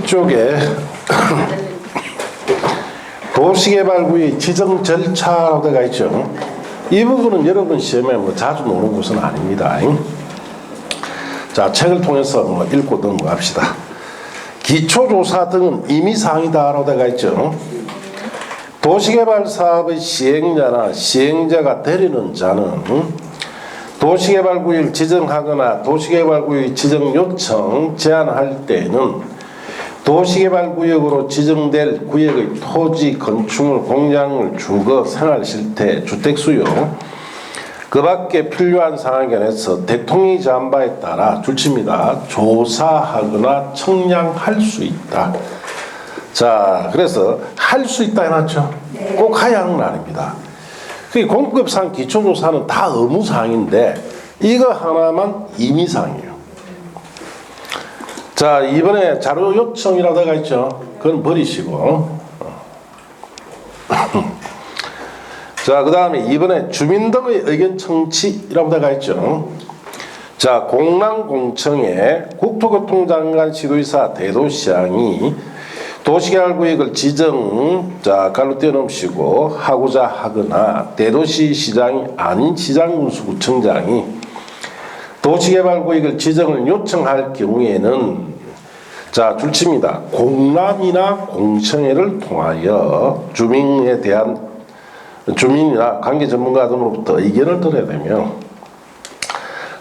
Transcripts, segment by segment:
이쪽에 도시개발구역 지정 절차라고 되어 있죠. 이 부분은 여러분 시험에 자주 나오는 것은 아닙니다. 자, 책을 통해서 읽고 넘어갑시다. 기초조사 등은 임의사항이다라고 되어 있죠. 도시개발 사업의 시행자나 시행자가 되려는 자는 도시개발구역을 지정하거나 도시개발구역 지정 요청 제안할 때에는 도시개발구역으로 지정될 구역의 토지, 건축물, 공장물, 주거, 생활실태, 주택수요 그 밖에 필요한 사항에 관해서 대통령이 정한 바에 따라 줄칩니다. 조사하거나 청량할 수 있다. 자, 그래서 할 수 있다 해놨죠. 꼭 해야 하는 건 아닙니다. 공급상 기초조사는 다 의무사항인데 이거 하나만 임의사항이에요. 자, 이번에 자료 요청이라고 되어 있죠. 그건 버리시고. 자, 그 다음에 이번에 주민 등의 의견 청취라고 되어 있죠. 자, 공랑공청에 국토교통장관 시도지사 대도시장이 도시개발구역을 지정, 자, 갈로 떼어놓으시고 하고자 하거나 대도시시장이 아닌 시장군수구청장이 도시개발구역을 지정을 요청할 경우에는 자, 줄칩니다. 공람이나 공청회를 통하여 주민이나 관계 전문가 등으로부터 의견을 들어야 되며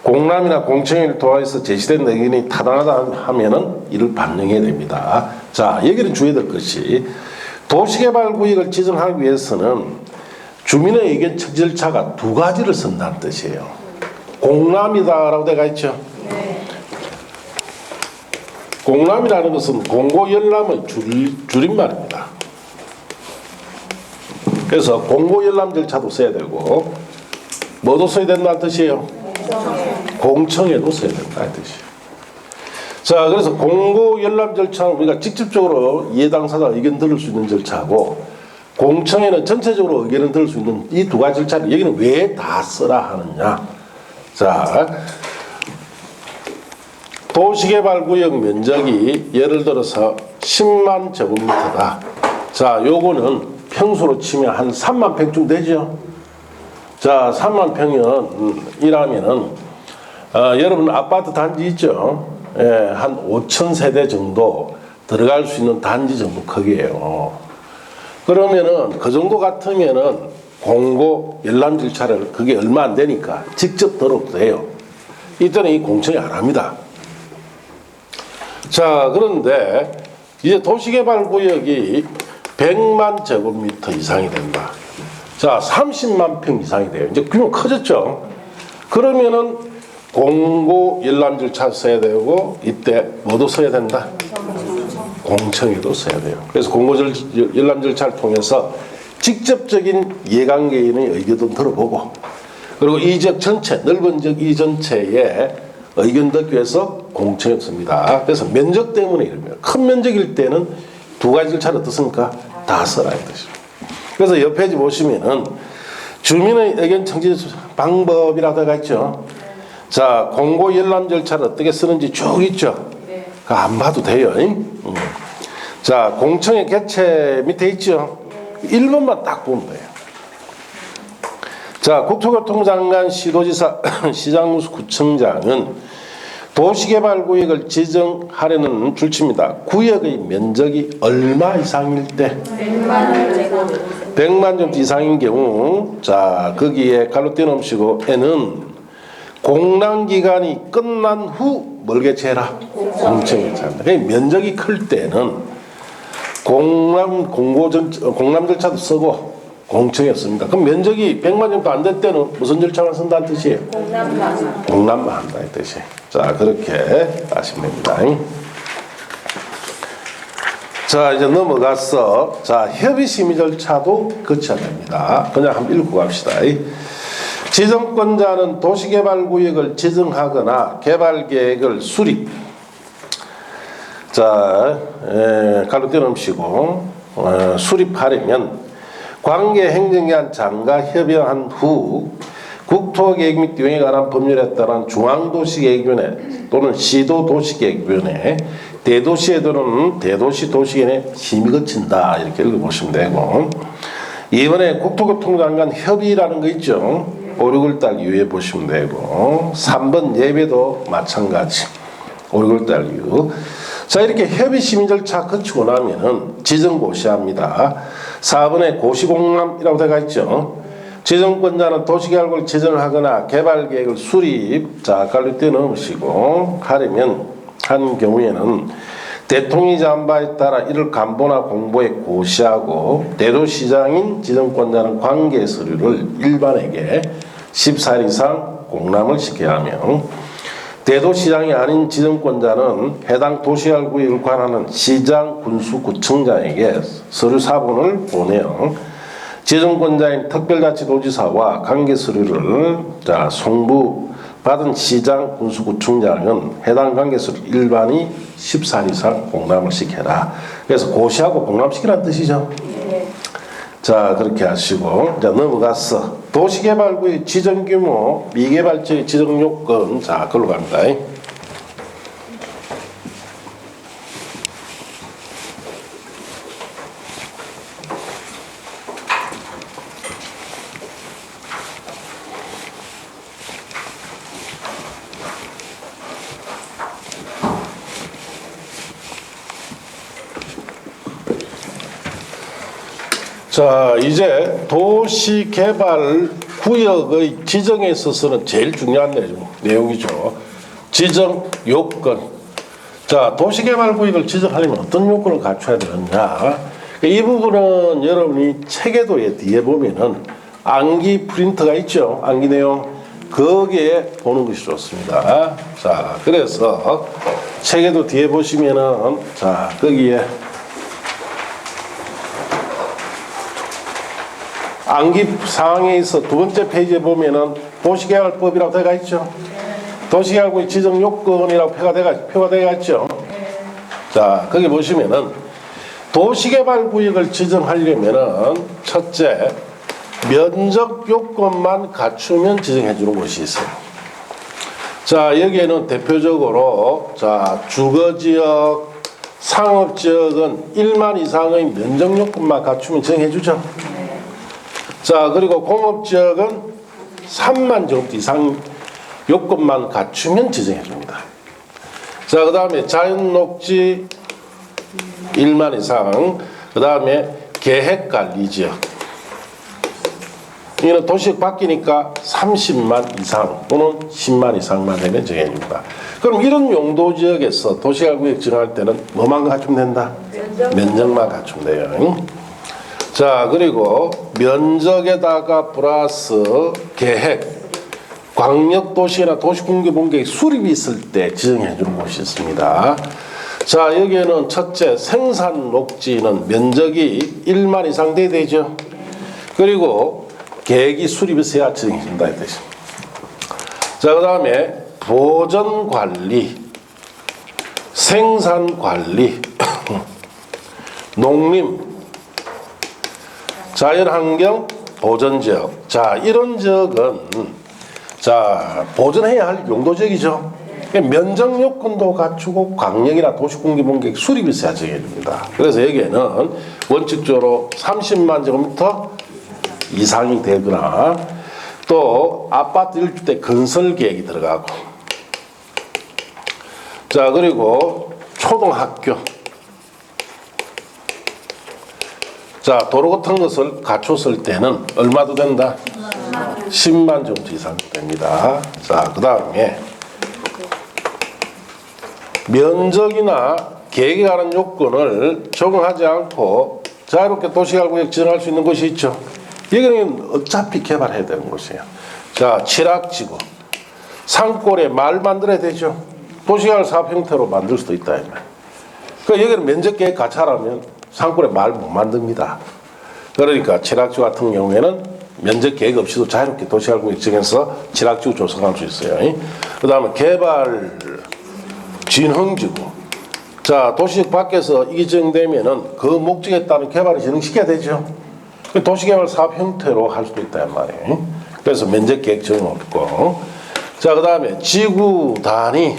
공람이나 공청회를 통해서 제시된 의견이 타당하다 하면은 이를 반영해야 됩니다. 자, 여기는 주의해야 될 것이 도시개발구역을 지정하기 위해서는 주민의 의견 청취 절차가 두 가지를 쓴다는 뜻이에요. 공람이다라고 되어 있죠. 공람이라는 것은 공고열람의 줄임말입니다. 그래서 공고열람 절차도 써야 되고 뭐도 써야 된다는 뜻이에요. 공청회도 써야 된다는 뜻이에요. 자, 그래서 공고열람 절차는 우리가 직접적으로 이해당사자 의견 들을 수 있는 절차고 공청회는 전체적으로 의견을 들을 수 있는 이 두 가지 절차를 여기는 왜 다 써라 하느냐. 자, 도시개발구역 면적이 예를 들어서 10만 제곱미터다. 자, 요거는 평수로 치면 한 3만 평쯤 되죠. 자, 3만 평이라면은 여러분 아파트 단지 있죠. 예, 한 5천 세대 정도 들어갈 수 있는 단지 정도 크기예요. 그러면은 그 정도 같으면은 공고 열람 절차를 그게 얼마 안 되니까 직접 들어도 돼요. 이때는 이 공청회 안 합니다. 자, 그런데 이제 도시개발구역이 100만 제곱미터 이상이 된다. 자, 30만 평 이상이 돼요. 이제 규모 커졌죠. 그러면은 공고 열람 절차 써야 되고 이때 뭐도 써야 된다? 공청회도 써야 돼요. 그래서 공고 열람 절차를 통해서 직접적인 이해관계인의 의견도 들어보고 그리고 이 지역 전체, 넓은 지역 이 전체에 의견 듣기 위해서 공청회 씁니다. 그래서 면적 때문에 이러면 큰 면적일 때는 두 가지 절차를 어떻습니까? 다 써라 이 뜻이죠. 그래서 옆 페이지 보시면은 주민의 의견 청취 방법이라고 되어 있죠. 자, 공고 열람 절차를 어떻게 쓰는지 쭉 있죠. 안 봐도 돼요. 자, 공청회 개최 밑에 있죠. 1번만 딱 보면 돼요. 자, 국토교통장관 시도지사 시장군수구청장은 도시개발구역을 지정하려는 줄칩니다. 구역의 면적이 얼마 이상일 때 100만 제곱 이상인 경우 자, 거기에 갈로 떼어놓으시고 N은 공람기간이 끝난 후 뭘 개최해라? 공청회 개최한다. 면적이 클 때는 공람 절차도 쓰고 공청회 씁니다. 그럼 면적이 100만 정도 안 될 때는 무슨 절차만 쓴다는 뜻이에요? 공람만 한다는 뜻이에요. 자, 그렇게 아시면 됩니다. 자, 이제 넘어가서 자, 협의심의 절차도 거쳐야 됩니다. 그냥 한번 읽고 갑시다. 지정권자는 도시개발구역을 지정하거나 개발계획을 수립. 자, 갈로 떼어놓으시고 수립하려면 관계 행정기관 장과 협의한 후 국토계획 및 유형에 관한 법률에 따른 중앙도시계획위원회 또는 시도도시계획위원회 대도시에들은 대도시 도시계획에 힘이 그친다 이렇게 읽어보시면 되고, 이번에 국토교통장관 협의라는 거 있죠. 5, 6월달 이후에 보시면 되고, 3번 예배도 마찬가지 5, 6월달 이후. 자, 이렇게 협의 심의 절차 거치고 나면은 지정 고시합니다. 4번에 고시공람이라고 되어 있죠. 지정권자는 도시계획을 지정을 하거나 개발계획을 수립, 자, 관리때 넣으시고 하려면 한 경우에는 대통령이 정한 바에 따라 이를 간보나 공보에 고시하고, 대도시장인 지정권자는 관계 서류를 일반에게 14일 이상 공람을 시켜야 하며, 대도시장이 아닌 지정권자는 해당 도시계획구역을 관하는 시장, 군수, 구청장에게 서류 사본을 보내어 지정권자인 특별자치도지사와 관계 서류를 송부받은 시장, 군수, 구청장은 해당 관계 서류 일반이 14일 이상 공람을 시켜라. 그래서 고시하고 공람시키라는 뜻이죠. 자, 그렇게 하시고, 자, 넘어가서 도시개발구의 지정규모, 미개발지의 지정요건, 자, 그걸로 갑니다. 자, 이제 도시개발구역의 지정에 있어서는 제일 중요한 내용이죠. 지정 요건. 자, 도시개발구역을 지정하려면 어떤 요건을 갖춰야 되느냐. 이 부분은 여러분이 책에도 뒤에 보면은 암기 프린트가 있죠. 암기 내용. 거기에 보는 것이 좋습니다. 자, 그래서 책에도 뒤에 보시면은, 자, 거기에 암기 사항에 있어 두 번째 페이지에 보면은 도시개발법이라고 되어 있죠. 도시개발구역 지정 요건이라고 표가 되어 있죠. 자, 거기 보시면은 도시개발구역을 지정하려면은 첫째, 면적 요건만 갖추면 지정해 주는 곳이 있어요. 자, 여기에는 대표적으로, 자, 주거지역, 상업지역은 1만 이상의 면적 요건만 갖추면 지정해 주죠. 자, 그리고 공업지역은 3만 제곱미터 이상 요건만 갖추면 지정해 줍니다. 자, 그 다음에 자연녹지 1만 이상, 그 다음에 계획관리지역. 이는 도시역 바뀌니까 30만 이상 또는 10만 이상만 되면 정해 줍니다. 그럼 이런 용도지역에서 도시개발구역 지정할 때는 뭐만 갖추면 된다? 면적만 갖추면 돼요. 자, 그리고 면적에다가 플러스 계획, 광역도시나 도시공개본계획 수립이 있을 때 지정해 주는 곳이 있습니다. 자, 여기에는 첫째, 생산 녹지는 면적이 1만 이상 돼야 되죠. 그리고 계획이 수립이 있어야 지정해 준다 이 뜻입니다. 자, 그 다음에 보전관리, 생산관리, 농림, 자연환경 보전지역. 자, 이런 지역은, 자, 보전해야 할 용도지역이죠. 면적 요건도 갖추고 광역이나 도시공개본계획 수립이 있어야 정해집니다. 그래서 여기에는 원칙적으로 30만 제곱미터 이상이 되거나, 또 아파트 1주택 건설 계획이 들어가고, 자, 그리고 초등학교, 자, 도로 같은 것을 갖췄을 때는 얼마도 된다? 10만 정도 이상 됩니다. 자, 그 다음에 면적이나 계획에 관한 요건을 적용하지 않고 자유롭게 도시개발구역 지정할 수 있는 곳이 있죠. 여기는 어차피 개발해야 되는 곳이에요. 자, 칠학지구. 산골에 마을 만들어야 되죠. 도시개발 사업 형태로 만들 수도 있다. 그 여기는 면적계획 같이 하라면 산골에 마을 못 만듭니다. 그러니까 칠학지구 같은 경우에는 면적계획 없이도 자유롭게 도시개발구역 지정해서 칠학지구 조성할 수 있어요. 그 다음에 개발 진흥지구. 자, 도시역 밖에서 이게 지정되면은 그 목적에 따른 개발을 진행시켜야 되죠. 도시개발 사업 형태로 할 수도 있단 말이에요. 그래서 면적계획 적용 없고. 자, 그 다음에 지구 단위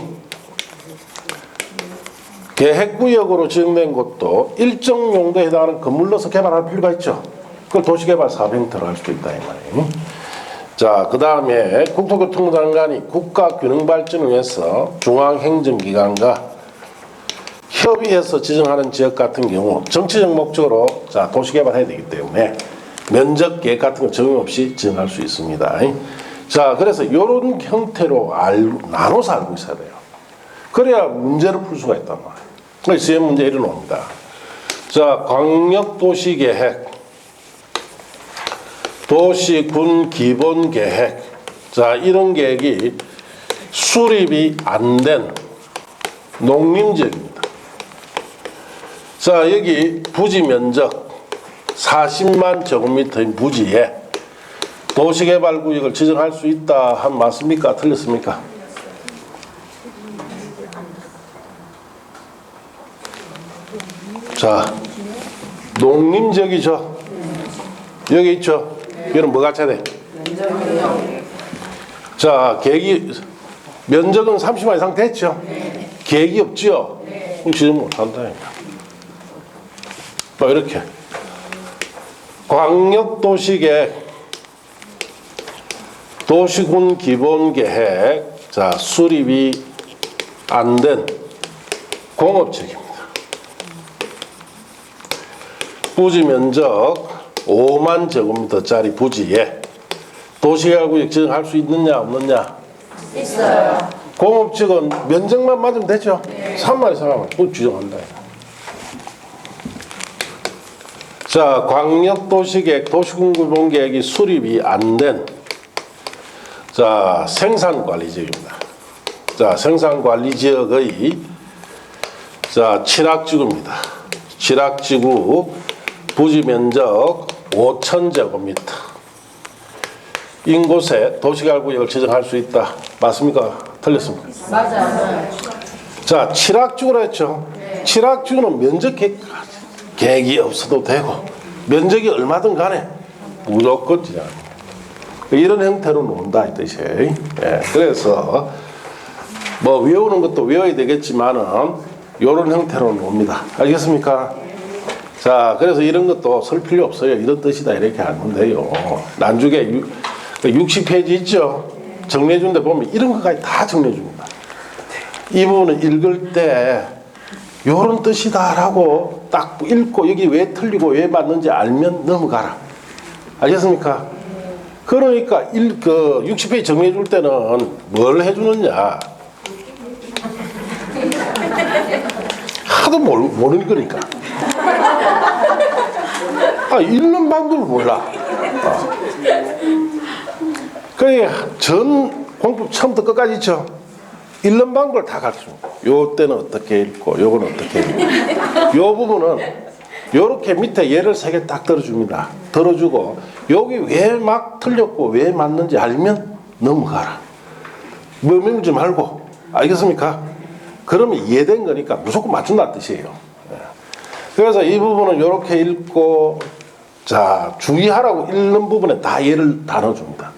계획구역으로 지정된 곳도 일정 용도에 해당하는 건물로서 개발할 필요가 있죠. 그걸 도시개발 사업 형태로 할 수도 있다 이 말이에요. 자, 그 다음에 국토교통부 장관이 국가균형발전을 위해서 중앙행정기관과 협의해서 지정하는 지역 같은 경우 정치적 목적으로 자 도시개발해야 되기 때문에 면적 계획 같은 거 적용 없이 지정할 수 있습니다. 자, 그래서 이런 형태로 나눠서 알고 있어야 돼요. 그래야 문제를 풀 수가 있단 말이에요. 그래서 시험 문제 이리 나옵니다. 자, 광역도시계획, 도시군 기본계획, 자 이런 계획이 수립이 안 된 농림지역입니다. 자, 여기 부지 면적 40만 제곱미터인 부지에 도시개발구역을 지정할 수 있다 한 맞습니까? 틀렸습니까? 자, 농림지역이죠. 여기 있죠. 여기는 뭐가 쳐야 돼? 자, 계획이 면적은 30만 이상 됐죠. 계획이 없죠. 그럼 지정 못한다. 뭐 이렇게 광역도시계획, 도시군 기본계획, 자 수립이 안 된 공업지역입니다. 부지 면적 5만 제곱미터짜리 부지에 도시개발구역 지정할 수 있느냐 없느냐? 있어요. 공업지역은 면적만 맞으면 되죠. 3만 이상 하면 또 지정한다. 자, 광역도시계획, 도시군기본계획이 수립이 안 된 자 생산관리지역입니다. 자, 생산관리지역의 자 칠학지구입니다. 칠학지구 부지 면적 5,000제곱미터 인 곳에 도시개발구역을 지정할 수 있다. 맞습니까? 틀렸습니까? 맞아요. 자, 칠학지구라 했죠. 칠학지구는 면적 계획이 없어도 되고 면적이 얼마든 간에 무조건 지정합니다. 이런 형태로 논다 이 뜻이에요. 예, 그래서 뭐 외우는 것도 외워야 되겠지만은 이런 형태로 놉니다. 알겠습니까? 자, 그래서 이런 것도 쓸 필요 없어요. 이런 뜻이다 이렇게 하면 돼요. 난중에 60페이지 있죠. 정리해 준 데 보면 이런 것까지 다 정리해 줍니다. 이 부분은 읽을 때 이런 뜻이다라고 딱 읽고 여기 왜 틀리고 왜 맞는지 알면 넘어가라. 알겠습니까? 그러니까 60페이지 정리해 줄 때는 뭘 해주느냐. 하도 모르는 거니까. 읽는 방법을 몰라. 그래, 전 공부 처음부터 끝까지 있죠. 읽는 방법을 다 가르쳐줍니다. 요 때는 어떻게 읽고, 요거는 어떻게 읽고. 요 부분은 요렇게 밑에 예를 3개 딱 들어줍니다. 들어주고, 여기 왜 막 틀렸고, 왜 맞는지 알면 넘어가라. 머물지 말고. 알겠습니까? 그러면 이해된 거니까 무조건 맞춘다는 뜻이에요. 그래서 이 부분은 요렇게 읽고, 자, 주의하라고 읽는 부분에 다 예를 다 넣어줍니다.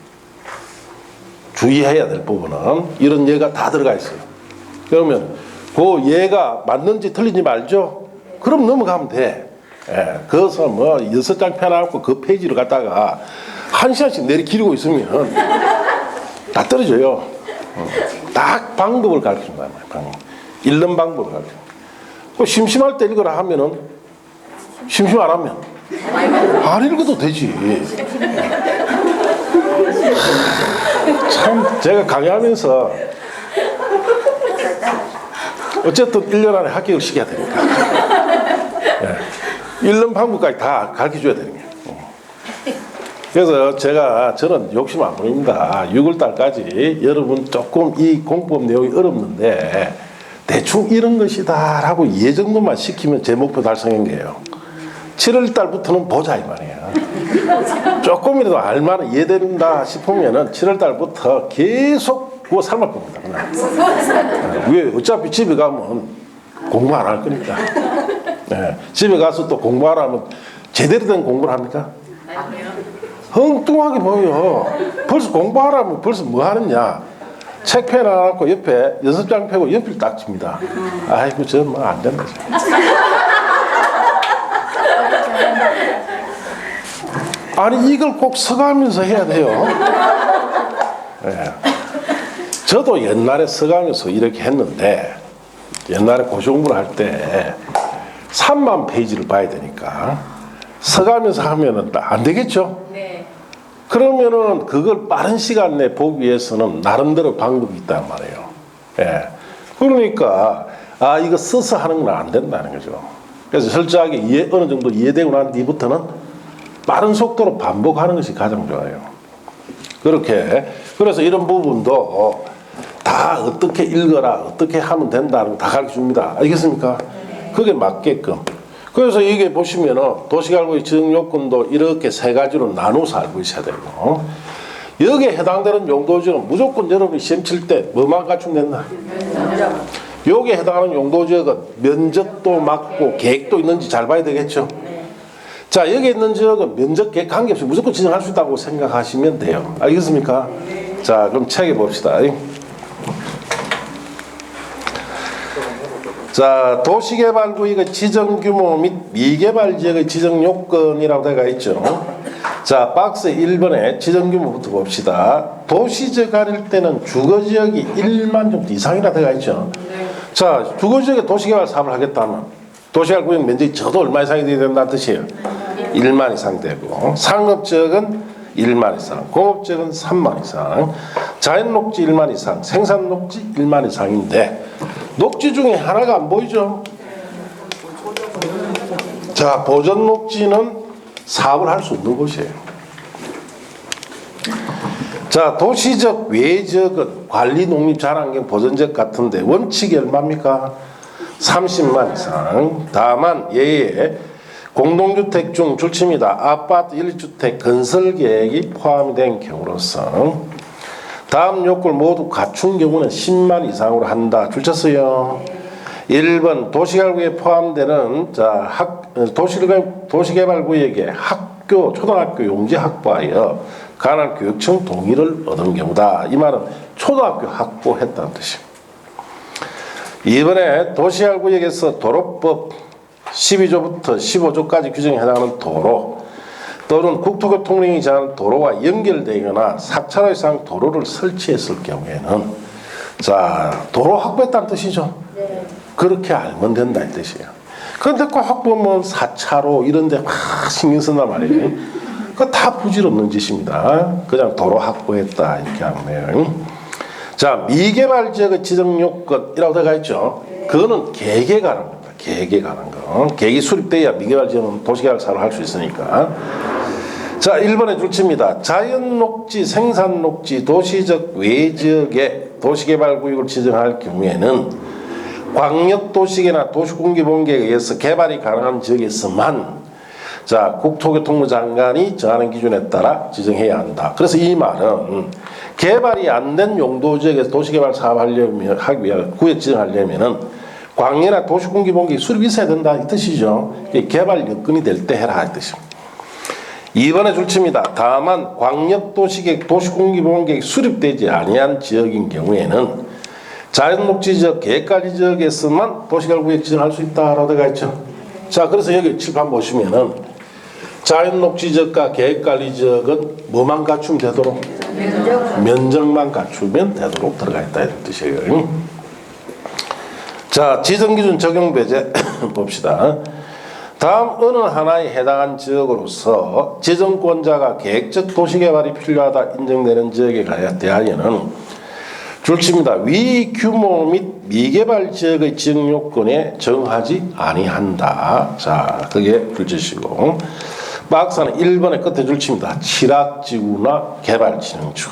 주의해야 될 부분은 이런 예가 다 들어가 있어요. 그러면 그 예가 맞는지 틀린지 알죠? 그럼 넘어가면 돼. 예, 그래서 뭐 6장 펴놔갖고 그 페이지로 갔다가 1시간씩 내리키고 있으면 다 떨어져요. 딱 방법을 가르친다. 방법. 읽는 방법을 가르쳐. 심심할 때 읽으라 하면은 심심 안 하면 안 읽어도 되지. 참 제가 강의하면서 어쨌든 1년 안에 합격을 시켜야 되니까 읽는 방법까지 다 가르쳐줘야 되는 거예요. 그래서 저는 욕심 안 부립니다. 6월달까지 여러분 조금 이 공법 내용이 어렵는데 대충 이런 것이다 라고 이 정도만 시키면 제 목표 달성인 거예요. 7월달부터는 보자 이 말이에요. 조금이라도 알만한 이해된다 싶으면은 7월달부터 계속 그거 삶아 봅니다. 왜 어차피 집에 가면 공부 안 할 거니까. 네. 집에 가서 또 공부하라면 제대로 된 공부를 합니까? 엉뚱하게 보여. 벌써 공부하라면 벌써 뭐 하느냐. 책펜 하나 갖고 옆에 6장 펴고 연필 딱 칩니다. 아이고, 저는 뭐 안 된다. 아니, 이걸 꼭 써가면서 해야 돼요. 예. 저도 옛날에 써가면서 이렇게 했는데, 옛날에 고시공부를 할 때 3만 페이지를 봐야 되니까 써가면서 하면은 안 되겠죠? 네. 그러면은 그걸 빠른 시간 내에 보기 위해서는 나름대로 방법이 있단 말이에요. 예. 그러니까, 이거 써서 하는 건 안 된다는 거죠. 그래서 철저하게 어느 정도 이해되고 난 뒤부터는 빠른 속도로 반복하는 것이 가장 좋아요. 그렇게, 그래서 이런 부분도 다 어떻게 읽어라, 어떻게 하면 된다는 거 다 가르쳐 줍니다. 알겠습니까? 그게 맞게끔. 그래서 이게 보시면은 도시개발구역 지정 요건도 이렇게 세 가지로 나눠서 알고 있어야 되고, 여기에 해당되는 용도지역은 무조건 여러분이 시험 칠 때 뭐만 갖추면 된다? 여기에 해당하는 용도지역은 면적도 맞고 계획도 있는지 잘 봐야 되겠죠? 자, 여기 있는 지역은 면적 계획 관계없이 무조건 지정할 수 있다고 생각하시면 돼요. 알겠습니까? 자, 그럼 책에 봅시다. 자, 도시개발구역의 지정규모 및 미개발지역의 지정요건이라고 되어 있죠. 자, 박스 1번에 지정규모부터 봅시다. 도시지역 가릴 때는 주거지역이 1만 정도 이상이라 되어 있죠. 자, 주거지역에 도시개발 사업을 하겠다면 도시개발구역 면적이 저도 얼마 이상이 돼야 된다는 뜻이에요. 1만 이상 되고, 상업지역은 1만 이상, 공업지역은 3만 이상, 자연녹지 1만 이상, 생산녹지 1만 이상인데 녹지 중에 하나가 안 보이죠? 자, 보전녹지는 사업을 할 수 없는 곳이에요. 자, 도시적 외지역은 관리 농립 자란경 보전지역 같은데 원칙이 얼마입니까? 30만 이상. 다만 예에 공동주택 중 줄칩니다. 아파트 1주택 건설 계획이 포함이 된 경우로서 다음 요건을 모두 갖춘 경우는 10만 이상으로 한다. 줄쳤어요. 1번 도시개발구역에 포함되는 도시개발구역의 학교, 초등학교 용지 확보하여 관할 교육청 동의를 얻은 경우다. 이 말은 초등학교 확보했다는 뜻입니다. 이번에 도시개발구역에서 도로법 12조부터 15조까지 규정에 해당하는 도로 또는 국토교통령이 정하는 도로와 연결되거나 4차로 이상 도로를 설치했을 경우에는 자, 도로 확보했다는 뜻이죠. 네. 그렇게 알면 된다 이 뜻이에요. 그런데 꼭 확보면 4차로 이런 데 막 신경 쓴단 말이에요. 그거 다 부질없는 짓입니다. 그냥 도로 확보했다 이렇게 하면 돼요. 자, 미개발지역의 지정요건이라고 되어 있죠. 그거는 계획에 관한 겁니다. 계획에 관한 거. 계획이 수립돼야 미개발지역은 도시개발 사업을 할 수 있으니까. 자, 1번에 줄칩니다. 자연녹지, 생산녹지, 도시적 외지역에 도시개발구역을 지정할 경우에는 광역도시계나 도시공기본계에 의해서 개발이 가능한 지역에서만 자, 국토교통부 장관이 정하는 기준에 따라 지정해야 한다. 그래서 이 말은 개발이 안 된 용도지역에서 도시개발 사업하려면 하기 위해 구역 지정하려면은 광역이나 도시공기본계에 수립이 있어야 된다 이 뜻이죠. 개발 여건이 될 때 해라 이 뜻입니다. 2번에 줄칩니다. 다만 광역도시계획, 도시공기본계획 수립되지 아니한 지역인 경우에는 자연녹지지역, 계획관리지역에서만 도시개발구역 지정할 수 있다라고 되어 있죠. 자, 그래서 여기 칠판 보시면은 자연녹지지역과 계획관리지역은 뭐만 갖추면 되도록? 면적만 갖추면 되도록 들어가 있다 이런 뜻이에요. 자, 지정기준 적용 배제 봅시다. 다음 어느 하나에 해당한 지역으로서 지정권자가 계획적 도시개발이 필요하다 인정되는 지역에 대하여는 줄칩니다. 위 규모 및 미개발 지역의 지정 요건에 정하지 아니한다. 자, 그게 줄치시고 박스는 1번의 끝에 줄칩니다. 칠학지구나 개발진흥지구.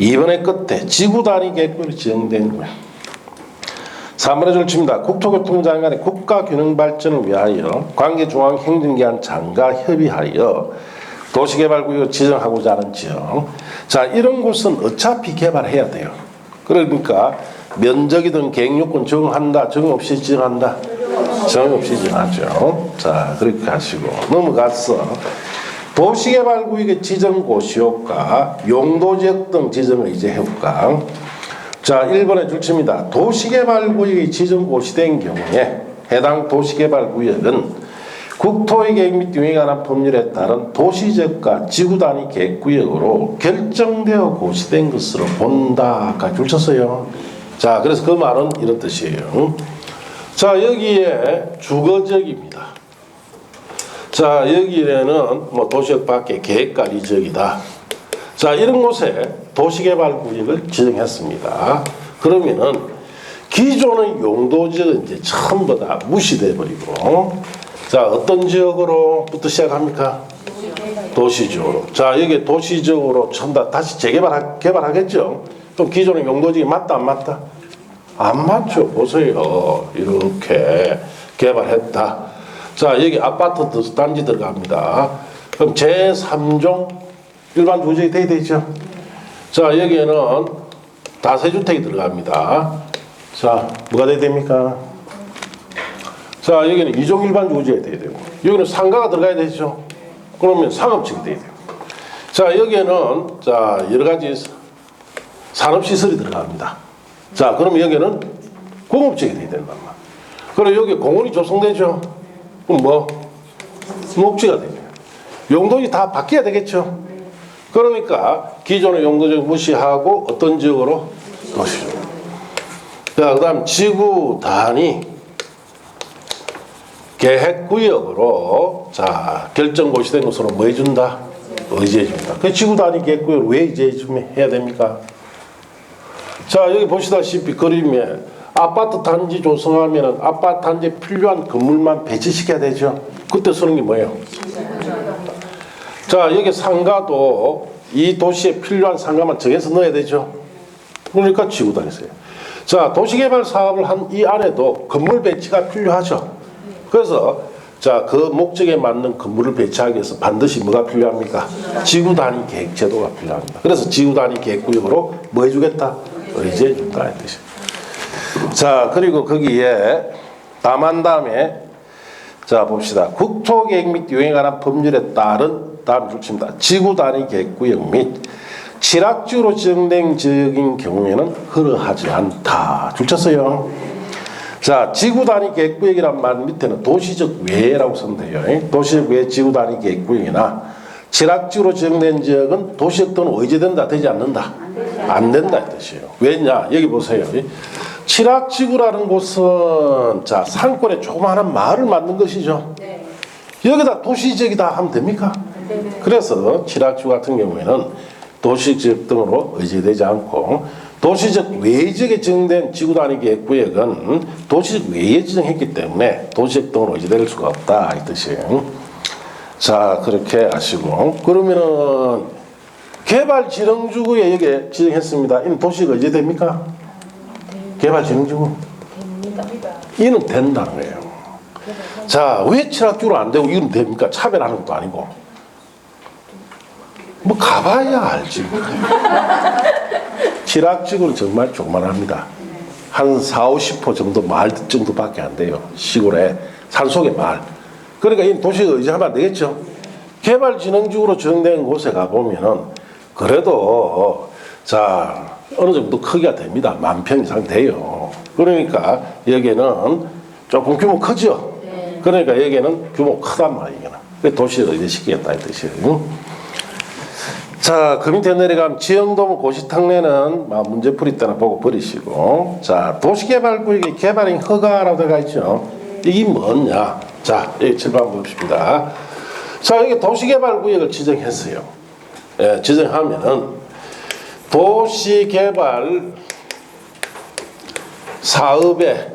2번의 끝에 지구 단위 계획별로 지정된 거예요. 3번에 줄칩니다. 국토교통부 장관이 국가균형 발전을 위하여 관계중앙행정기관 장과 협의하여 도시개발구역 지정하고자 하는 지역. 자, 이런 곳은 어차피 개발해야 돼요. 그러니까 면적이든 계획요건 적용한다, 적용 없이 지정한다. 적용 없이 지정하죠. 자, 그렇게 하시고 넘어가서 도시개발구역의 지정 고시효과, 용도지역 등 지정의 이제 효과. 자, 1번에 줄칩니다. 도시개발구역이 지정 고시된 경우에 해당 도시개발구역은 국토의 계획 및 운영에 관한 법률에 따른 도시지역과 지구단위 계획구역으로 결정되어 고시된 것으로 본다. 아까 줄 쳤어요. 자, 그래서 그 말은 이런 뜻이에요. 자, 여기에 주거지역입니다. 자, 여기에는 뭐 도시역 밖에 계획관리 지역이다. 자, 이런 곳에 도시개발구역을 지정했습니다. 그러면은 기존의 용도지역은 이제 전부 다 무시돼 버리고, 자, 어떤 지역으로부터 시작합니까? 도시지역으로. 자, 여기 도시지역으로 전부 다 다시 개발하겠죠? 그럼 기존의 용도지역이 맞다 안 맞다? 안 맞죠. 보세요. 이렇게 개발했다. 자, 여기 아파트 단지 들어갑니다. 그럼 제3종 일반 주택이 돼야 되죠. 자, 여기에는 다세주택이 들어갑니다. 자, 뭐가 돼야 됩니까? 자, 여기는 2종 일반 주택이 돼야 되고, 여기는 상가가 들어가야 되죠. 그러면 상업지역이 돼야 돼요. 자, 여기에는 자, 여러 가지 산업시설이 들어갑니다. 자, 그러면 여기는 공업지역이 돼야 된단 말이야. 그럼 여기 공원이 조성되죠. 그럼 뭐? 녹지가 되죠. 용도지 다 바뀌어야 되겠죠. 그러니까 기존의 용도지역 무시하고 어떤 지역으로? 도시죠. 자, 그 다음 지구 단위 계획구역으로 자, 결정 고시된 것으로 뭐 해준다? 의지해준다. 그 지구 단위 계획구역을 왜 의지해야 됩니까? 자, 여기 보시다시피 그림에 아파트 단지 조성하면 아파트 단지에 필요한 건물만 배치시켜야 되죠. 그때 쓰는 게 뭐예요? 자, 여기 상가도 이 도시에 필요한 상가만 정해서 넣어야 되죠. 그러니까 지구 단위세요. 자, 도시개발 사업을 한 이 안에도 건물 배치가 필요하죠. 그래서 자, 그 목적에 맞는 건물을 배치하기 위해서 반드시 뭐가 필요합니까? 지구 단위 계획 제도가 필요합니다. 그래서 지구 단위 계획구역으로 뭐 해주겠다? 의지해 준다 이 뜻이에요. 자, 그리고 거기에 다음에 자, 봅시다. 국토계획 및 유행에 관한 법률에 따른 다음 줄칩니다. 지구 단위 계획구역 및 취락지로 지정된 지역인 경우에는 허락하지 않다. 줄쳤어요. 자, 지구 단위 계획구역이란 말 밑에는 도시적 외라고 쓰는데요. 도시적 외 지구 단위 계획구역이나 취락지로 지정된 지역은 도시적 또는 의지된다, 되지 않는다? 안 된다 이 뜻이에요. 왜냐? 여기 보세요. 취락지구라는 곳은 자, 산골에 조그마한 마을을 만든 것이죠. 여기다 도시지역이다 하면 됩니까? 그래서 취락지구 같은 경우에는 도시지역 등으로 의지되지 않고 도시적 외지역에 지정된 지구단위 계획구역은 도시적 외에 지정했기 때문에 도시적 등으로 의지될 수가 없다 이 뜻이에요. 자, 그렇게 아시고, 그러면은 개발진흥지구에 여기 지정했습니다. 이는 도시가 의지됩니까? 개발진흥지구? 이는 된다는 거예요. 자, 왜 취락지구로 안 되고 이는 됩니까? 차별하는 것도 아니고. 뭐 가봐야 알지. 취락지구는 정말 조그만합니다. 한 40~50% 정도 마을 정도밖에 안 돼요. 시골에 산속의 마을. 그러니까 이 도시가 의지하면 안 되겠죠. 개발진흥지구로 지정된 곳에 가보면은 그래도 자, 어느 정도 크기가 됩니다. 10,000평 이상 돼요. 그러니까 여기는 조금 규모 크죠. 그러니까 여기는 규모 크단 말이에요. 도시를 의지시키겠다 이 뜻이에요. 자, 그 밑에 내려가면 지형도면 고시탕내는 문제풀이 때나 보고 버리시고, 자, 도시개발구역의 개발행 허가라고 되어 있죠. 이게 뭐냐? 자, 여기 7번 봅시다. 자, 여기 도시개발구역을 지정했어요. 예, 지정하면은 도시개발 사업에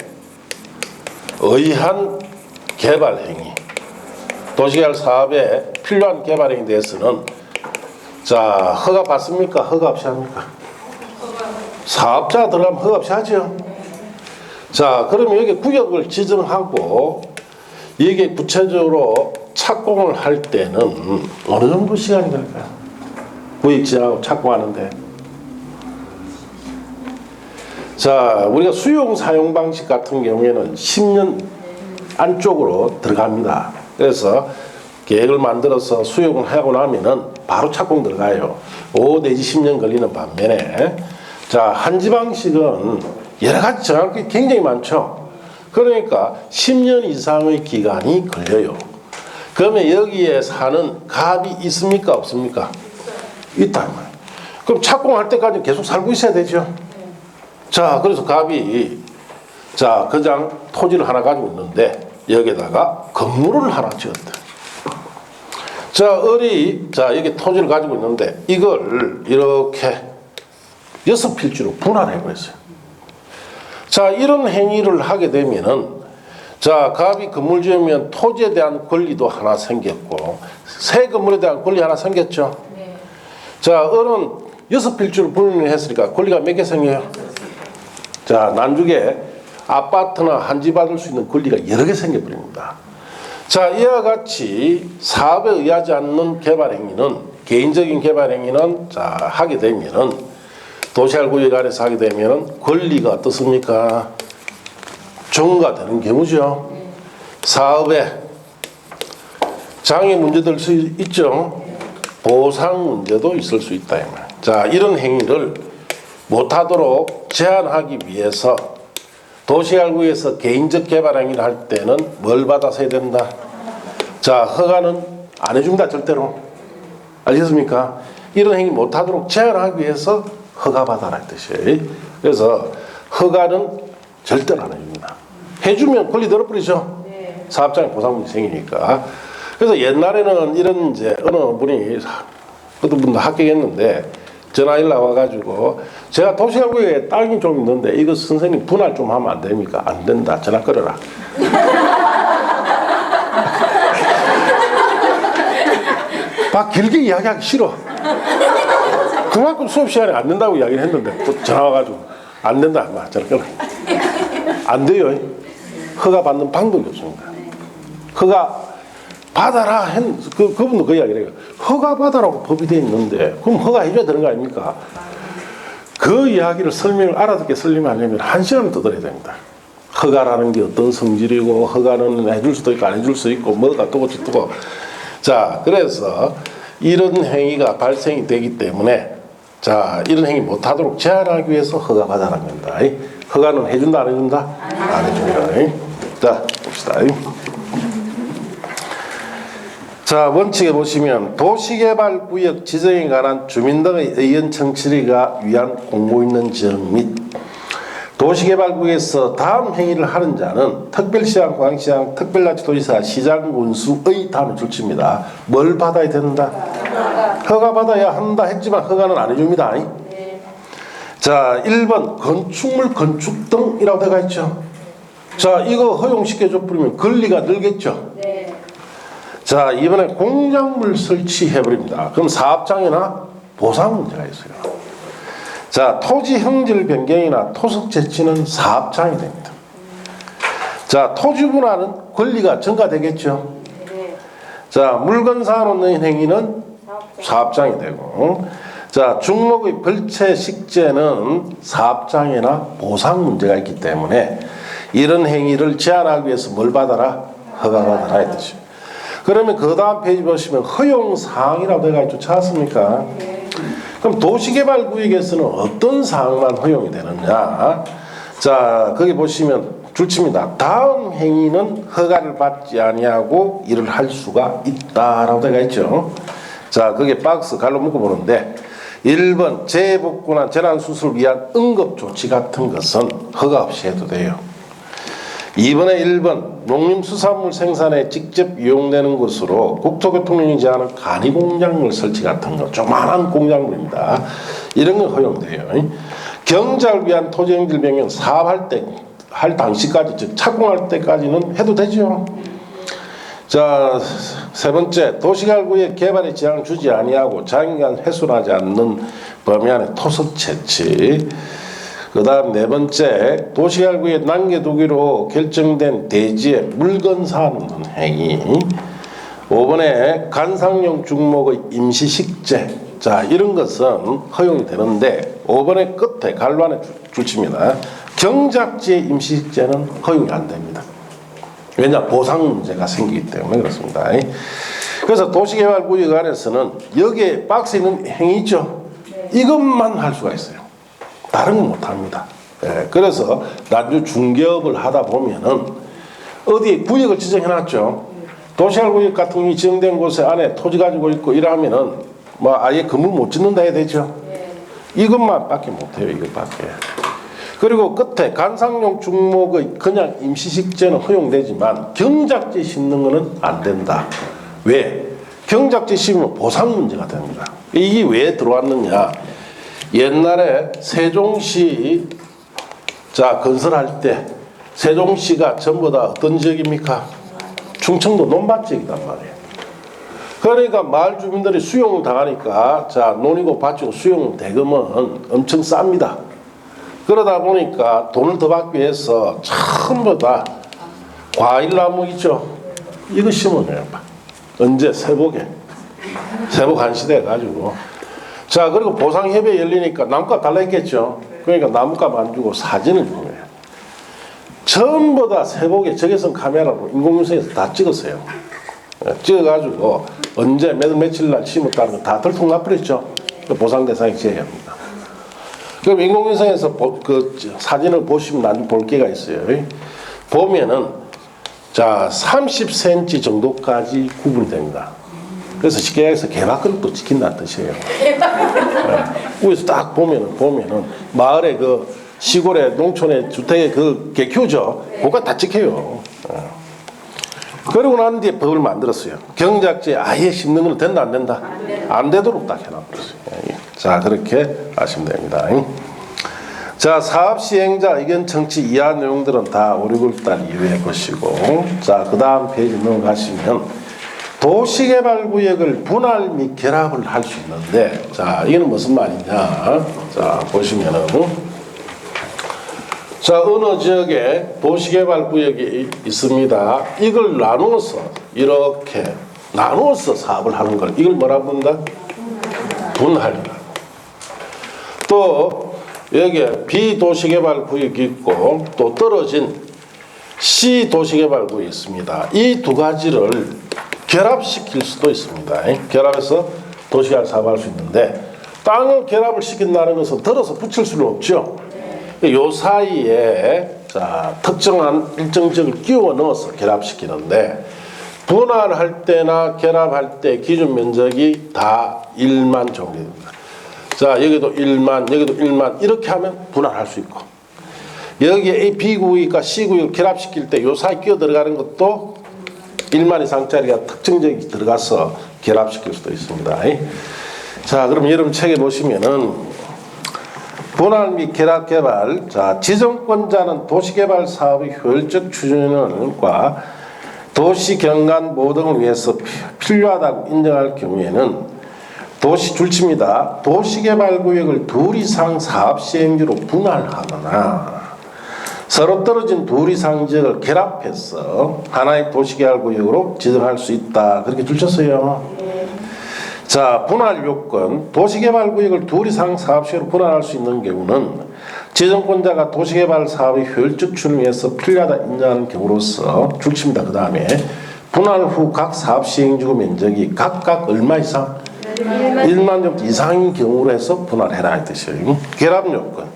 의한 개발행위, 도시개발 사업에 필요한 개발행위에 대해서는 자, 허가 받습니까? 허가 없이 합니까? 사업자가 들어가면 허가 없이 하죠. 자, 그러면 여기 구역을 지정하고 이게 구체적으로 착공을 할 때는 어느 정도 시간이 걸릴까요? 구역 지정하고 착공하는데. 자, 우리가 수용 사용 방식 같은 경우에는 10년 안쪽으로 들어갑니다. 그래서 계획을 만들어서 수용을 하고 나면은 바로 착공 들어가요. 5 내지 10년 걸리는 반면에 자, 한지방식은 여러 가지 정할 게 굉장히 많죠. 그러니까 10년 이상의 기간이 걸려요. 그러면 여기에 사는 갑이 있습니까? 없습니까? 있다. 그럼 착공할 때까지 계속 살고 있어야 되죠. 자, 그래서 갑이 자, 그장 토지를 하나 가지고 있는데 여기다가 건물을 하나 지었다. 자, 을이 자, 여기 토지를 가지고 있는데 이걸 이렇게 6필지로 분할해 버렸어요. 자, 이런 행위를 하게 되면은 자, 갑이 건물 지으면 토지에 대한 권리도 하나 생겼고 새 건물에 대한 권리 하나 생겼죠. 네. 자, 을은 6필지로 분할을 했으니까 권리가 몇 개 생겨요? 자, 나중에 아파트나 한 집 받을 수 있는 권리가 여러 개 생겨버립니다. 자, 이와 같이 사업에 의하지 않는 개발 행위는, 개인적인 개발 행위는 자, 하게 되면은 도시활구역 아래서 하게 되면은 권리가 어떻습니까? 정가되는 경우죠. 사업에 장애 문제도 있을 수 있죠. 보상 문제도 있을 수 있다. 자, 이런 행위를 못하도록 제한하기 위해서 도시활구에서 개인적 개발 행위를 할 때는 뭘 받아서 해야 된다? 자, 허가는 안 해줍니다. 절대로. 알겠습니까? 이런 행위 못하도록 제한하기 위해서 허가 받아라 이 뜻이에요. 그래서 허가는 절대로 안 해줍니다. 해주면 권리 들어버리죠. 네. 사업장에 보상 문제 생기니까. 그래서 옛날에는 이런 이제 어느 분이 어떤 분도 합격했는데 전화 연락 와가지고 제가 도시활구에 땅이 좀 있는데 이거 선생님 분할 좀 하면 안 됩니까? 안 된다. 전화 끊어라. 막 길게 이야기하기 싫어. 그만큼 수업 시간에 안 된다고 이야기를 했는데 또 전화 와가지고 안 된다. 막 전화 끊어. 안 돼요. 허가 받는 방법이 없습니다. 허가 받아라. 그분도 그 이야기를 해요. 허가 받아라고 법이 되어 있는데 그럼 허가 해줘야 되는 거 아닙니까? 그 이야기를 알아듣게 설명하려면 1시간을 더 들어야 됩니다. 허가라는 게 어떤 성질이고 허가는 해줄 수도 있고 안 해줄 수 있고 뭐가 또 어쩌고. 자, 그래서 이런 행위가 발생이 되기 때문에 자, 이런 행위 못하도록 제한하기 위해서 허가 받아라는 겁니다. 허가는 해준다 안 해준다? 안 해줍니다. 자, 봅시다. 자, 원칙에 보시면 도시개발구역 지정에 관한 주민 등의 의견 청취가 위한 공고 있는 지역 및 도시개발구역에서 다음 행위를 하는 자는 특별시장, 광시장, 특별자치도지사, 시장, 군수의 다음에 줄칩니다. 뭘 받아야 된다? 허가 받아야 한다 했지만 허가는 안 해줍니다. 네. 자, 1번 건축물, 건축 등이라고 되어 있죠. 자, 이거 허용시켜줘 버리면 권리가 늘겠죠. 네. 자, 이번에 공작물 설치해버립니다. 그럼 사업장이나 보상 문제가 있어요. 자, 토지 형질 변경이나 토속 재치는 사업장이 됩니다. 자, 토지 분할은 권리가 전가되겠죠. 네. 자, 물건 사놓는 행위는 사업장이 되고, 자, 중목의 벌채 식재는 사업장이나 보상 문제가 있기 때문에 이런 행위를 제한하기 위해서 뭘 받아라? 허가 받아라 이 뜻이에요. 그러면 그 다음 페이지 보시면 허용사항이라고 되어 있죠. 찾았습니까? 그럼 도시개발구역에서는 어떤 사항만 허용이 되느냐? 자, 거기 보시면 줄칩니다. 다음 행위는 허가를 받지 아니하고 일을 할 수가 있다라고 되어 있죠. 자, 거기에 박스 갈로 묶어 보는데 1번 재해복구나 재난수술을 위한 응급조치 같은 것은 허가 없이 해도 돼요. 2번에 1번 농림수산물 생산에 직접 이용되는 것으로 국토교통령이 제한하는 간이공작물 설치 같은 거 조그마한 공작물입니다. 이런 건 허용돼요. 경작을 위한 토지형질 변경 사업할 때 할 당시까지 즉 착공할 때까지는 해도 되죠. 자, 세 번째 도시개발구역 개발에 지장을 주지 아니하고 장기간 훼손하지 않는 범위 안에 토속 채취. 그 다음 네 번째 도시개발구역 남겨두기로 결정된 대지에 물건 사놓는 행위. 5번에 관상용 중목의 임시식재. 자, 이런 것은 허용이 되는데 5번의 끝에 갈로 안에 줄칩니다. 경작지의 임시식재는 허용이 안 됩니다. 왜냐? 보상 문제가 생기기 때문에 그렇습니다. 그래서 도시개발구역 안에서는 여기에 박스에 있는 행위 있죠? 이것만 할 수가 있어요. 다른 건 못합니다. 그래서 나중에 중개업을 하다 보면은 어디에 구역을 지정해놨죠? 도시개발구역 같은 경우 지정된 곳에 안에 토지 가지고 있고 이러면은 뭐 아예 건물 못 짓는다 해야 되죠? 이것만 밖에 못해요. 이것밖에. 그리고 끝에 관상용 중목의 그냥 임시식재는 허용되지만 경작지 심는 거는 안 된다. 왜? 경작지 심으면 보상 문제가 됩니다. 이게 왜 들어왔느냐? 옛날에 세종시 건설할 때 세종시가 전부 다 어떤 지역입니까? 충청도 논밭지역이단 말이에요. 그러니까 마을 주민들이 수용을 당하니까 논이고 밭이고 수용 대금은 엄청 쌉니다. 그러다 보니까 돈을 더 받기 위해서 전부 다 과일나무 있죠? 이거 심어내요. 언제? 세복에. 세복 한 시대 가지고. 그리고 보상협회 열리니까 나무값 달라 했겠죠? 그러니까 나무값 안 주고 사진을 준 거예요. 전부 다 세복에 적외선 카메라로 인공위성에서 다 찍었어요. 찍어가지고 언제 몇 며칠 날 심었다는 거 다 들통 나버렸죠? 보상 대상이 지어야 합니다. 그럼 인공위성에서 그 사진을 보시면 나중에 볼 게가 있어요. 보면은 30cm 정도까지 구분이 됩니다. 그래서 쉽게 해서 개밥그릇도 지킨다는 뜻이에요. 위에서 딱 보면은 마을에 그 시골에 농촌에 주택에 그 개 키우죠. 그거 다 지켜요. 그러고 난 뒤에 법을 만들었어요. 경작지에 아예 심는 건 된다 안 된다? 안 되도록 딱 해놔버렸어요. 그렇게 하시면 됩니다. 사업시행자 의견 청취 이하 내용들은 다 5, 6월달 이후에 보시고 그 다음 페이지 넘어가시면 도시개발구역을 분할 및 결합을 할 수 있는데 이게는 무슨 말이냐? 보시면은 어느 지역에 도시개발구역이 있습니다. 이걸 나누어서 이렇게 나누어서 사업을 하는 걸 이걸 뭐라고 부른다? 분할이다. 또 여기에 비도시개발구역이 있고 또 떨어진 시도시개발구역이 있습니다. 이 두 가지를 결합시킬 수도 있습니다. 결합해서 도시개발 사업할 수 있는데 땅을 결합을 시킨다는 것은 들어서 붙일 수는 없죠. 요 사이에 특정한 일정 지역을 끼워 넣어서 결합시키는데 분할할 때나 결합할 때 기준 면적이 다 1만 정도입니다. 여기도 1만 여기도 1만 이렇게 하면 분할할 수 있고 여기에 A, B구역과 C구역을 결합시킬 때 요 사이 끼어 들어가는 것도 1만 이상짜리가 특정 지역이 들어가서 결합시킬 수도 있습니다. 그럼 여러분 책에 보시면은 분할 및 결합 개발. 지정권자는 도시개발 사업의 효율적 추진과 도시 경관 모등을 위해서 필요하다고 인정할 경우에는 도시 줄칩니다. 도시개발구역을 둘 이상 사업 시행지로 분할하거나 서로 떨어진 둘 이상 지역을 결합해서 하나의 도시개발구역으로 지정할 수 있다. 그렇게 줄쳤어요. 분할 요건. 도시개발구역을 둘 이상 사업시로 분할할 수 있는 경우는 지정권자가 도시개발 사업의 효율적 추진을 위해서 필요하다 인정하는 경우로서 줄칩니다. 그 다음에 분할 후 각 사업 시행지구 면적이 각각 얼마 이상? 1만 정도 이상인 경우로 해서 분할해라 이 뜻이에요. 결합 요건.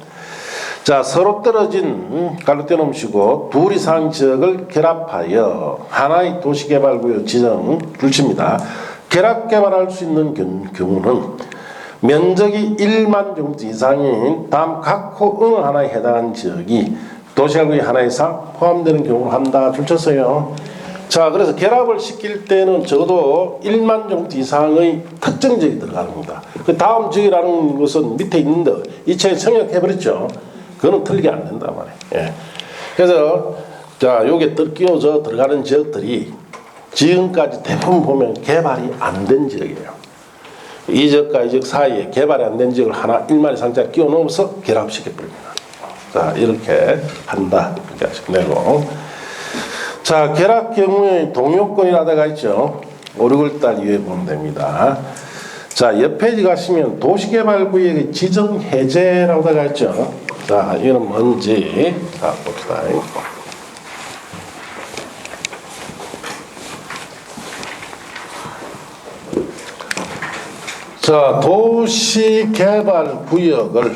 서로 떨어진 갈로 떼놓으시고 둘 이상 지역을 결합하여 하나의 도시개발구역 지정 줄칩니다. 결합 개발할 수 있는 경우는 면적이 1만 정도 이상인 다음 각호 어느 하나에 해당하는 지역이 도시개발구역 하나 이상 포함되는 경우를 한다 줄쳤어요. 그래서 결합을 시킬 때는 적어도 1만 정도 이상의 특정 지역이 들어가는 겁니다. 그 다음 지역이라는 것은 밑에 있는데 이 책에 생략해버렸죠. 그거는 틀리게 안 된단 말이에요. 그래서 요게 끼워져 들어가는 지역들이 지금까지 대부분 보면 개발이 안 된 지역이에요. 이 지역과 이 지역 사이에 개발이 안 된 지역을 하나 1만 이상짜리 끼워 넣어서 결합시켜버립니다. 이렇게 한다. 이렇게 하시면 되고. 결합 경우에 동요권이라다가 있죠. 5, 6월달 이후에 보면 됩니다. 옆 페이지 가시면 도시개발구역의 지정 해제라고 다가 있죠. 이거는 뭔지 봅시다. 자, 도시개발구역을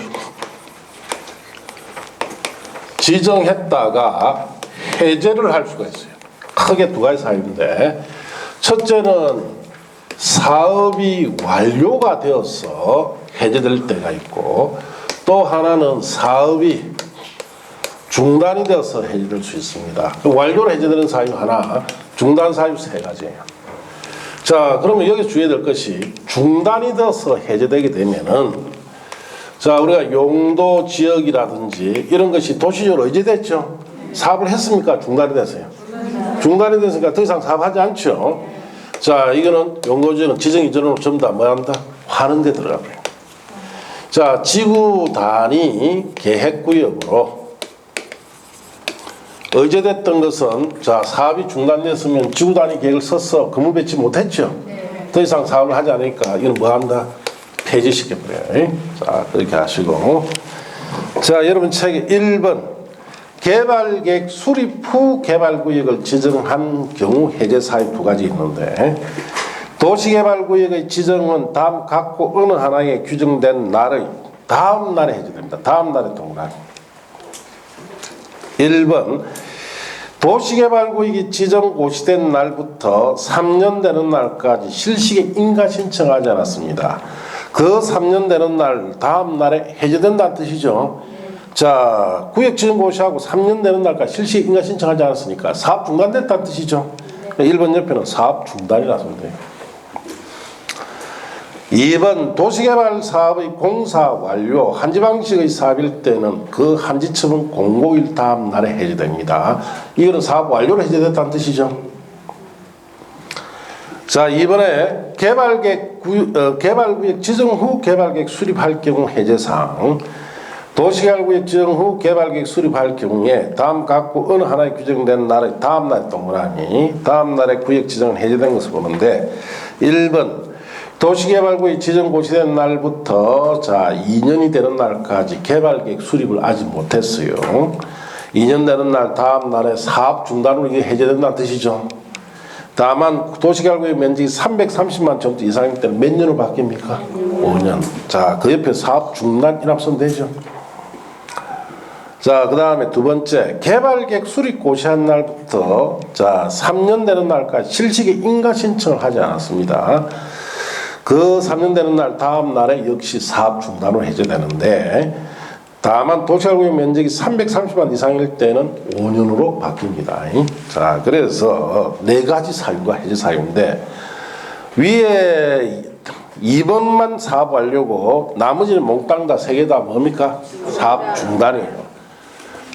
지정했다가 해제를 할 수가 있어요. 크게 두 가지 사유인데, 첫째는 사업이 완료가 되어서 해제될 때가 있고, 또 하나는 사업이 중단이 되어서 해제될 수 있습니다. 완료로 해제되는 사유 하나, 중단 사유 세 가지예요. 자, 그러면 여기서 주의해야 될 것이 중단이 되어서 해제되게 되면은, 자, 우리가 용도 지역이라든지 이런 것이 도시적으로 해제됐죠. 사업을 했습니까? 중단이 됐어요. 중단이 됐으니까 더 이상 사업하지 않죠. 자, 이거는 용도지역은 지정 이전으로 전부 다 뭐 한다? 하는데 들어가고요. 자, 지구 단위 계획구역으로 의제됐던 것은, 자, 사업이 중단됐으면 지구 단위 계획을 써서 건물 배치 못했죠. 더 이상 사업을 하지 않으니까 이건 뭐 한다? 폐지시켜버려요. 자, 그렇게 하시고. 자, 여러분 책에 1번 개발계획 수립 후 개발구역을 지정한 경우 해제 사유 두 가지 있는데, 도시개발구역의 지정은 다음 각고 어느 하나에 규정된 날의 다음 날에 해제됩니다. 다음 날에 동일하게. 1번 도시개발구역이 지정 고시된 날부터 3년 되는 날까지 실시에 인가 신청하지 않았습니다. 그 3년 되는 날 다음 날에 해제된다는 뜻이죠. 자, 구역 지정 고시하고 3년 되는 날까지 실시에 인가 신청하지 않았으니까 사업 중단됐다는 뜻이죠. 1번 옆에는 사업 중단이라서 돼요. 2번 도시개발 사업의 공사 완료 한지 방식의 사업일 때는 그 한지처분 공고일 다음 날에 해제됩니다. 이거는 사업 완료로 해제됐다는 뜻이죠. 자, 이번에 개발구역 지정 후 개발계획 수립할 경우 해제사항. 도시개발구역 지정 후 개발계획 수립할 경우에 다음 각구 어느 하나에 규정된 날의 다음 날에 동그라미 다음 날에 구역 지정은 해제된 것을 보는데, 1번 도시개발구역 지정 고시된 날부터, 자, 2년이 되는 날까지 개발계획 수립을 아직 못했어요. 2년 되는 날 다음 날에 사업 중단으로 이게 해제된다는 뜻이죠. 다만 도시개발구역 면적이 330만 제곱미터 이상일 때는 몇 년으로 바뀝니까? 5년. 자, 그 옆에 사업 중단 인합선 되죠. 자, 그 다음에 두 번째, 개발계획 수립 고시한 날부터, 자, 3년 되는 날까지 실시에 인가 신청을 하지 않았습니다. 그 3년 되는 날 다음 날에 역시 사업 중단으로 해제되는데, 다만 도시개발구역 면적이 330만 이상일 때는 5년으로 바뀝니다. 자, 그래서 네 가지 사유가 해제 사유인데, 위에 2번만 사업 완료고 나머지는 몽땅 다 세 개 다 뭡니까? 사업 중단이에요.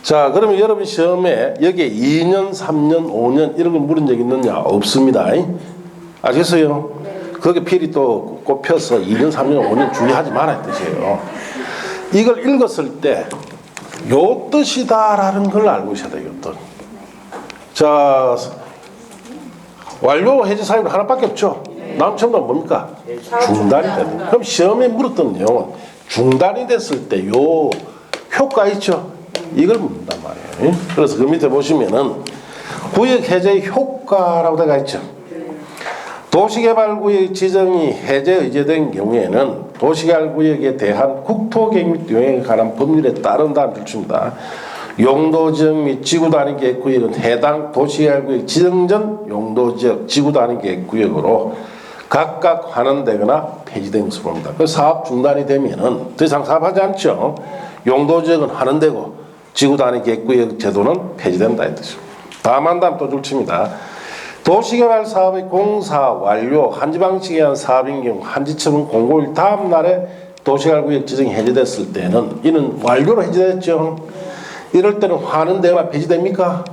자, 그러면 여러분 시험에 여기에 2년, 3년, 5년 이런 거 물은 적 있느냐? 없습니다. 아시겠어요? 거기에 필이 또 꼽혀서 2년, 3년, 5년 주의하지 말아야 뜻이에요. 이걸 읽었을 때 요 뜻이다라는 걸 알고 있어야 돼요. 요 뜻. 자, 완료 해제 사유는 하나밖에 없죠. 다음 처음은 뭡니까? 중단이 된다. 그럼 시험에 물었던 내용은 중단이 됐을 때 요 효과 있죠. 이걸 묻는단 말이에요. 그래서 그 밑에 보시면은 구역 해제의 효과라고 되어 있죠. 도시개발구역 지정이 해제 의제된 경우에는 도시개발구역에 대한 국토계획 및 용역에 관한 법률에 따른 다음 필수입니다. 용도지역 및 지구단위 계획구역은 해당 도시개발구역 지정 전 용도지역 지구단위 계획구역으로 각각 환원되거나 폐지된 것을 봅니다. 그 사업 중단이 되면은 더 이상 사업하지 않죠. 용도지역은 환원되고 지구단위 계획구역 제도는 폐지된다 이 뜻이죠. 다만 다음 또 줄칩니다. 도시개발 사업의 공사 완료 한지 방식에 의한 사업인 경우 한지처분 공고일 다음 날에 도시개발구역 지정이 해제됐을 때는 이는 완료로 해제됐죠. 이럴 때는 환원되거나 폐지됩니까?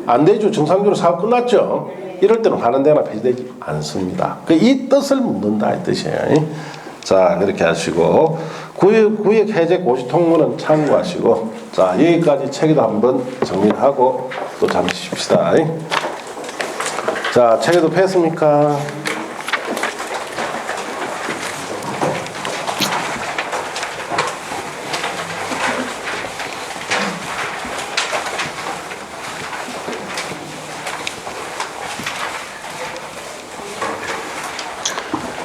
안 되죠. 정상적으로 사업 끝났죠. 이럴 때는 환원되거나 폐지되지 않습니다. 이 뜻을 묻는다 이 뜻이에요. 자, 그렇게 하시고 구역 해제 고시 통보는 참고하시고, 자, 여기까지 책에도 한번 정리하고 또 잠시 쉽시다. 자, 책에도 폈습니까?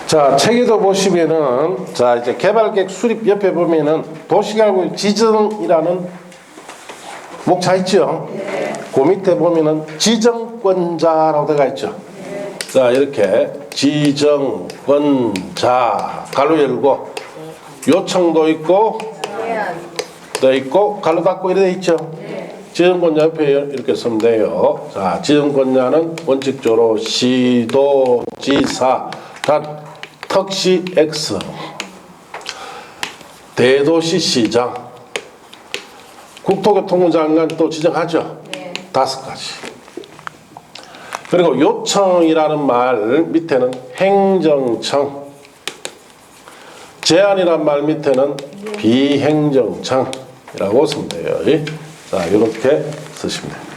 자, 책에도 보시면은, 자, 이제 개발계획 수립 옆에 보면은 도시개발구역 지정이라는 목차 있죠? 그 밑에 보면은 지정권자라고 되어 있죠? 자, 이렇게 지정권자, 가로 열고, 요청도 있고, 돼 있고, 가로 닫고 이렇게 돼 있죠? 지정권자 옆에 이렇게 쓰면 돼요. 자, 지정권자는 원칙적으로 시도, 지사, 단, 특시 X, 대도시 시장, 국토교통부 장관 또 지정하죠. 5가지. 그리고 요청이라는 말 밑에는 행정청, 제안이란 말 밑에는 비행정청이라고 쓰면 돼요. 자, 이렇게 쓰시면 돼요.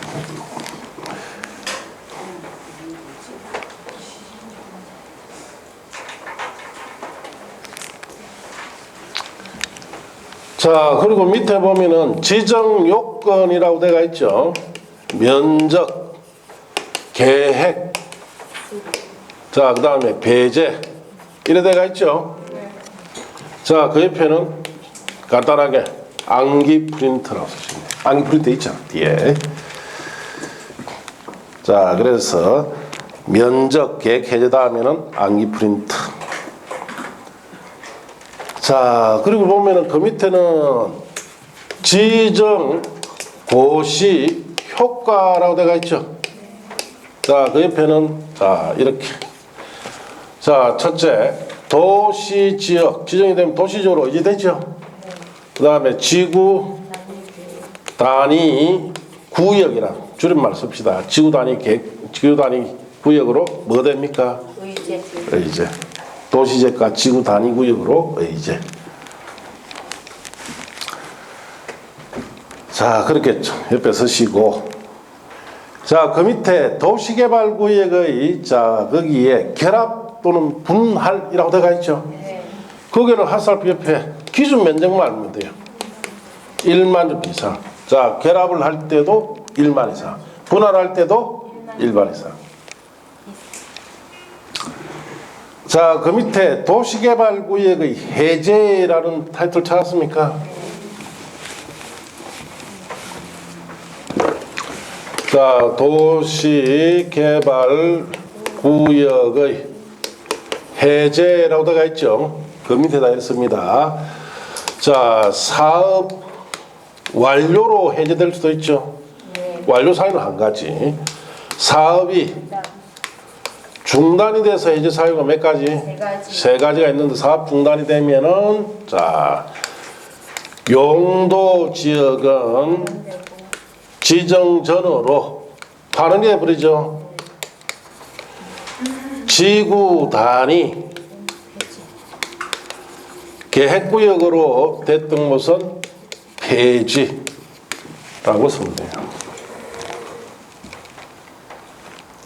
자, 그리고 밑에 보면은 지정 요건이라고 되어 있죠. 면적, 계획, 자, 그 다음에 배제, 이래 되어 있죠. 자, 그 옆에는 간단하게 암기 프린트라고 쓰시면 돼요. 암기 프린트 있잖아, 뒤에. 자, 그래서 면적, 계획, 해제 다음에는 암기 프린트. 자, 그리고 보면은 그 밑에는 지정, 고시, 효과라고 되어 있죠. 자, 그 옆에는 자, 이렇게. 자, 첫째, 도시, 지역. 지정이 되면 도시적으로 이제 되죠. 그 다음에 지구, 단위, 구역이라 줄임말 씁시다. 지구 단위 구역으로 뭐 됩니까? 의제. 도시제과 지구 단위 구역으로 의제. 자, 그렇겠죠. 옆에 서시고. 자, 그 밑에 도시개발구역의, 자, 거기에 결합 또는 분할이라고 되어 있죠. 거기는 하살표 옆에 기준 면적만 알면 돼요. 1만 주 이상. 자, 결합을 할 때도 1만 이상. 분할할 때도 1만 이상. 자, 그 밑에 도시개발구역의 해제라는 타이틀 찾았습니까? 자, 도시개발구역의 해제라고 되어 있죠. 그 밑에다 있습니다. 자, 사업 완료로 해제될 수도 있죠. 완료 사유는 한 가지. 사업이 중단이 돼서 해제 사유가 몇 가지? 세 가지가 있는데 사업 중단이 되면은 자, 용도 지역은 지정 전후로 반환이 해버리죠. 지구 단위 계획구역으로 됐던 곳은 폐지라고 쓰면 돼요.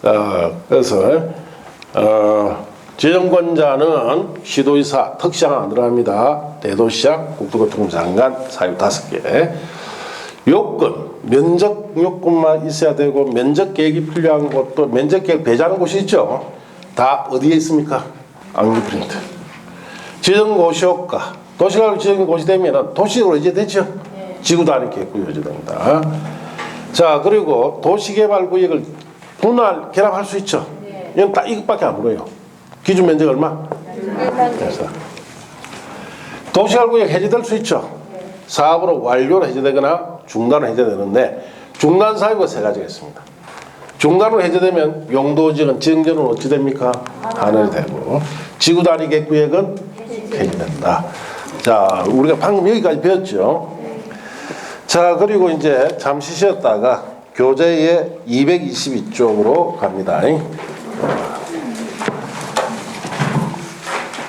자, 그래서 지정권자는 시도의사, 특시장 안 들어갑니다. 대도시장, 국토교통부 장관, 사유 5개. 요건, 면적 요건만 있어야 되고 면적 계획이 필요한 곳도 면적 계획 배제하는 곳이 있죠. 다 어디에 있습니까? 암기 프린트. 지정 고시 효과. 도시가로 지정 고시 되면은 도시로 이제 되죠. 지구 단위 계획구역 이제됩니다. 자, 그리고 도시개발구역을 분할 결합할 수 있죠. 이건 딱 이것밖에 안 물어요. 기준 면적 얼마? 그래서 도시개발구역 해제될 수 있죠. 사업으로 완료로 해제되거나 중단으로 해제되는데 중단 사유가 세 가지가 있습니다. 중단으로 해제되면 용도지역은 지정전은 어찌 됩니까? 반환이 되고 지구 단위 계획구역은 해제된다. 자, 우리가 방금 여기까지 배웠죠. 자, 그리고 이제 잠시 쉬었다가 교재의 222쪽으로 갑니다.